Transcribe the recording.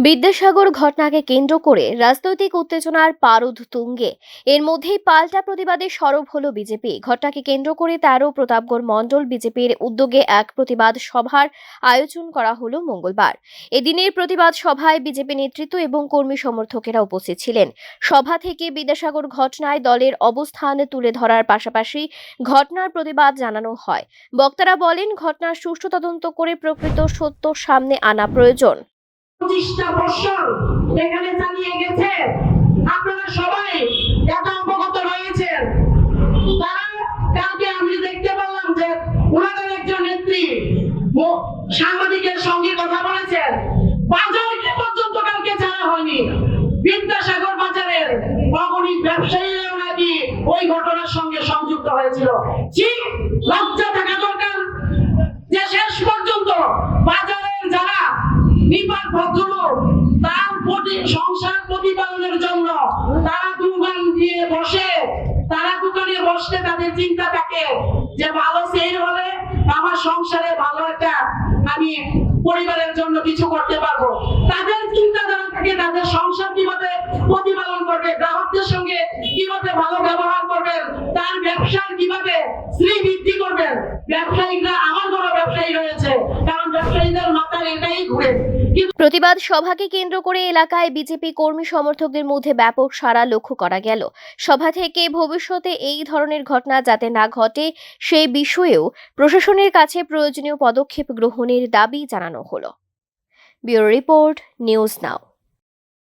বিদ্যাসাগর ঘটনাকে কেন্দ্র করে রাজনৈতিক উত্তেজনার পারদ তুঙ্গে। এর মধ্যেই পাল্টা প্রতিবাদে সরব হলো বিজেপি। ঘটনাকে কেন্দ্র করে ১৩ প্রতাপগড় মণ্ডল বিজেপির উদ্যোগে এক প্রতিবাদ সভার আয়োজন করা হলো মঙ্গলবার। এদিনের প্রতিবাদ সভায় বিজেপি নেতৃত্ব এবং কর্মী সমর্থকেরা উপস্থিত ছিলেন। সভা থেকে বিদ্যাসাগর ঘটনায় দলের অবস্থান তুলে ধরার পাশাপাশি ঘটনার প্রতিবাদ জানানো হয়। বক্তারা বলেন, ঘটনার সুষ্ঠু তদন্ত করে প্রকৃত সত্য সামনে আনা প্রয়োজন। 25টা বছর এখানে চালিয়ে গেছে, আপনারা সবাই এটা অবগত রয়েছেন। তারা কালকে আমি দেখতে পেলাম যে ওনাদের একজন নেত্রী সাংবাদিকের সঙ্গে কথা বলেছেন, বাজারকে পর্যন্ত কালকে ছাড়া হয়নি। বিদ্যাসাগর বাজারের অগণিত ব্যবসায়ীরাও নাকি ওই ঘটনার সঙ্গে সংযুক্ত হয়েছিল। লজ্জা থাকা দরকার যে শেষ পর্যন্ত বাজারের যারা নিপাত ভদ্রলোক তার সংসার প্রতিপালনের জন্য তারা দোকানে বসলে তাদের চিন্তা থাকে যে ভালো সেল হলে আমার সংসারে ভালো একটা আমি পরিবারের জন্য কিছু করতে পারবো। তাদের চিন্তাধারা থাকে তাদের সংসার কিভাবে প্রতিপালন করবে, গ্রাহকদের সঙ্গে কিভাবে ভালো ব্যবহার করবেন, তার ব্যবসার কিভাবে শ্রীবৃদ্ধি করবেন। ব্যবসায়ীরা আমার বড় ব্যবসায়ী রয়েছে, কারণ ব্যবসায়ীদের মাথায় এটাই ঘুরে। প্রতিবাদ সভাকে কেন্দ্র করে এলাকায় বিজেপি কর্মী সমর্থকদের মধ্যে ব্যাপক সাড়া লক্ষ্য করা গেল। সভা থেকে ভবিষ্যতে এই ধরনের ঘটনা যাতে না ঘটে সেই বিষয়েও প্রশাসনের কাছে প্রয়োজনীয় পদক্ষেপ গ্রহণের দাবি জানানো হলো। Bureau report, news now.